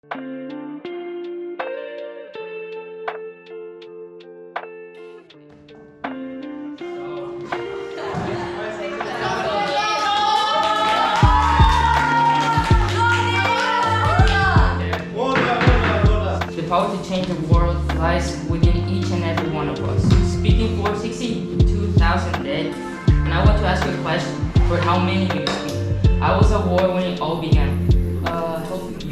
The power to change the world lies within each and every one of us. Speaking for 62,000 dead, and I want to ask you a question. For how many do you speak? I was a war when it all began. Hope you did.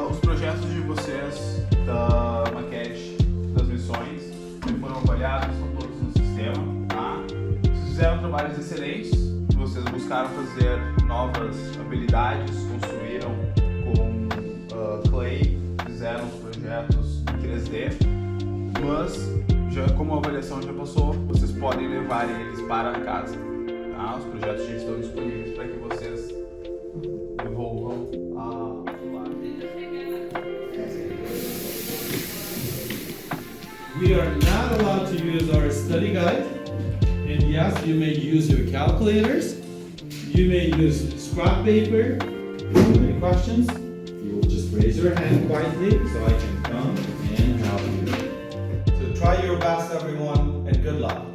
Os projetos de vocês, da maquete, das missões, foram avaliados, estão todos no sistema, tá? Vocês fizeram trabalhos excelentes, vocês buscaram fazer novas habilidades, construíram com clay, fizeram os projetos em 3D, mas já como a avaliação já passou, vocês podem levar eles para casa, tá? Os projetos já estão disponíveis para que vocês devolvam a We are not allowed to use our study guide, and yes, you may use your calculators, you may use scrap paper. If you have any questions, you will just raise your hand quietly so I can come and help you. So try your best, everyone, and good luck.